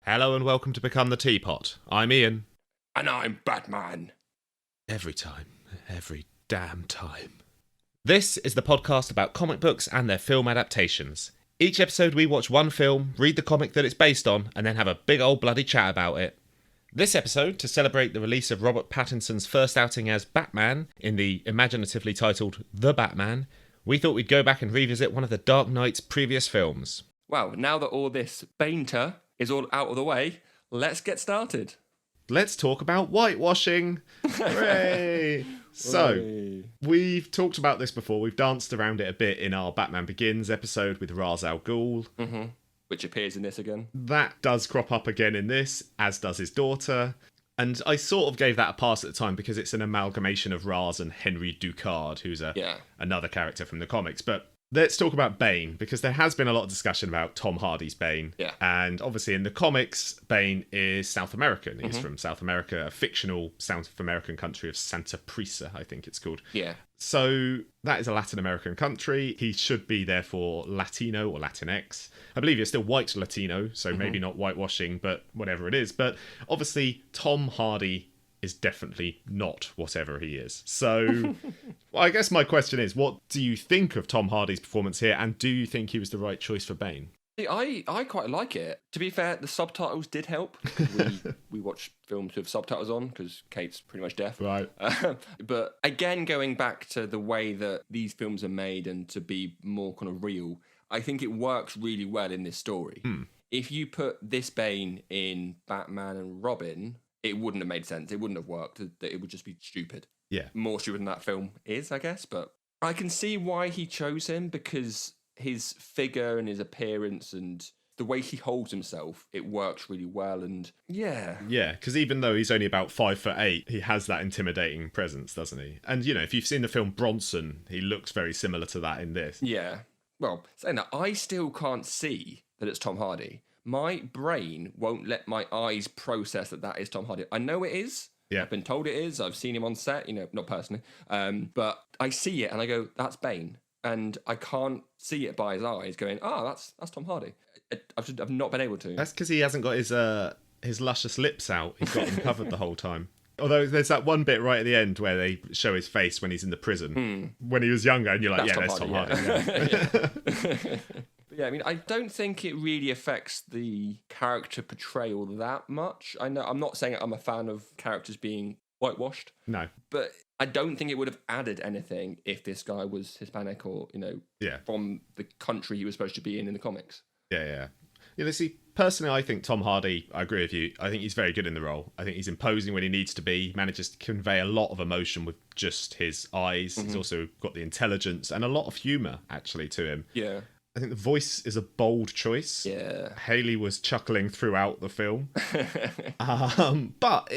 Hello and welcome to Become the Teapot. I'm Iain. And I'm Batman. Every time. Every damn time. This is the podcast about comic books and their film adaptations. Each episode we watch one film, read the comic that it's based on, and then have a big old bloody chat about it. This episode, to celebrate the release of Robert Pattinson's first outing as Batman in the imaginatively titled The Batman, we thought we'd go back and revisit one of the Dark Knight's previous films. Well, now that all this BANE-ter is all out of the way, let's get started. Let's talk about whitewashing. Hooray! So, we've talked about this before. We've danced around it a bit in our Batman Begins episode with Ra's al Ghul. Mm-hmm. Which appears in this again. That does crop up again in this, as does his daughter. And I sort of gave that a pass at the time because it's an amalgamation of Ra's and Henry Ducard, who's another character from the comics. But let's talk about Bane, because there has been a lot of discussion about Tom Hardy's Bane. Yeah. And obviously in the comics, Bane is South American. He's from South America, a fictional South American country of Santa Prisa, I think it's called. Yeah. So that is a Latin American country. He should be therefore Latino or Latinx. I believe it's still white Latino, so maybe not whitewashing, but whatever it is. But obviously Tom Hardy is definitely not whatever he is. So well, I guess my question is, what do you think of Tom Hardy's performance here, and do you think he was the right choice for Bane? I quite like it. To be fair, the subtitles did help. We watch films with subtitles on because Kate's pretty much deaf. Right. But again, going back to the way that these films are made and to be more kind of real, I think it works really well in this story. If you put this Bane in Batman and Robin, it wouldn't have made sense. It wouldn't have worked. It would just be stupid. Yeah. More stupid than that film is, I guess. But I can see why he chose him, because his figure and his appearance and the way he holds himself, it works really well. And yeah, because even though he's only about 5'8", he has that intimidating presence, doesn't he? And if you've seen the film Bronson, he looks very similar to that in this. Yeah. Well, saying that, I still can't see that it's Tom Hardy. My brain won't let my eyes process that is Tom Hardy. I know it is. Yeah. I've been told it is. I've seen him on set, not personally. But I see it and I go, that's Bane. And I can't see it by his eyes going, that's Tom Hardy. I've not been able to. That's because he hasn't got his luscious lips out. He's got them covered the whole time. Although there's that one bit right at the end where they show his face when he's in the prison. When he was younger, and you're like, that's Tom Hardy. Yeah. But yeah, I mean, I don't think it really affects the character portrayal that much. I know I'm not saying I'm a fan of characters being whitewashed. No. But I don't think it would have added anything if this guy was Hispanic or, from the country he was supposed to be in the comics. Yeah. See, personally, I think Tom Hardy, I agree with you, I think he's very good in the role. I think he's imposing when he needs to be, manages to convey a lot of emotion with just his eyes. He's also got the intelligence and a lot of humour, actually, to him. Yeah. I think the voice is a bold choice. Yeah. Haley was chuckling throughout the film. But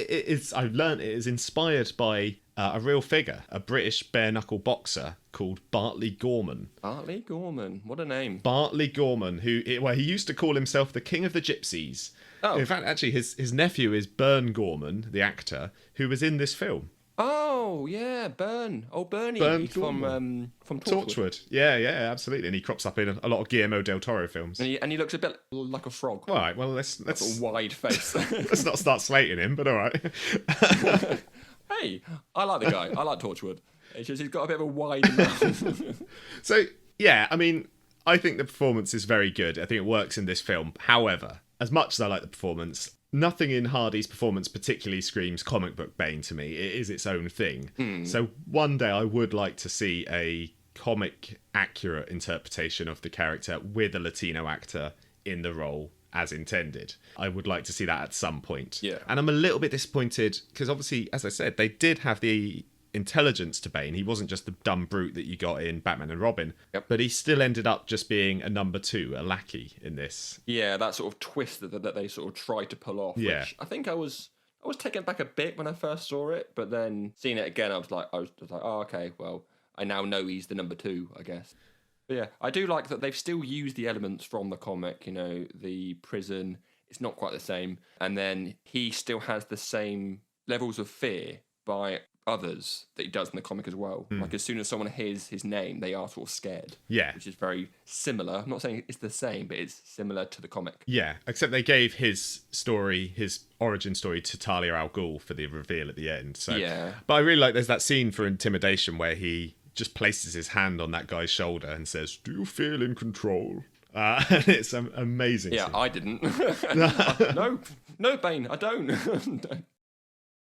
I've learned it is inspired by a real figure, a British bare-knuckle boxer called Bartley Gorman. Bartley Gorman, what a name. Bartley Gorman, he used to call himself the King of the Gypsies. Oh. In fact, actually, his nephew is Bern Gorman, the actor, who was in this film. Oh, yeah, Bernie from Torchwood. Yeah, absolutely. And he crops up in a lot of Guillermo del Toro films. And he looks a bit like a frog. All right, well, let's a wide face. Let's not start slating him, but all right. Hey, I like the guy. I like Torchwood. It's just he's got a bit of a wide mouth. So, yeah, I mean, I think the performance is very good. I think it works in this film. However, as much as I like the performance, nothing in Hardy's performance particularly screams comic book Bane to me. It is its own thing. So one day I would like to see a comic accurate interpretation of the character with a Latino actor in the role as intended. I would like to see that at some point. Yeah. And I'm a little bit disappointed because obviously, as I said, they did have the intelligence to Bane. He wasn't just the dumb brute that you got in Batman and Robin, but he still ended up just being a number two, a lackey in this. Yeah, that sort of twist that they sort of tried to pull off. Yeah. Which I think I was taken back a bit when I first saw it, but then seeing it again, I was like, oh, okay, well, I now know he's the number two, I guess. But yeah, I do like that they've still used the elements from the comic, the prison, it's not quite the same. And then he still has the same levels of fear by others that he does in the comic as well. Like as soon as someone hears his name, they are sort of scared. Yeah. Which is very similar. I'm not saying it's the same, but it's similar to the comic. Yeah, except they gave his story, his origin story, to Talia al Ghul for the reveal at the end. So, Yeah. But I really like there's that scene for Intimidation where he just places his hand on that guy's shoulder and says, "Do you feel in control?" And it's amazing. Yeah, scene. I didn't. No, Bane, I don't.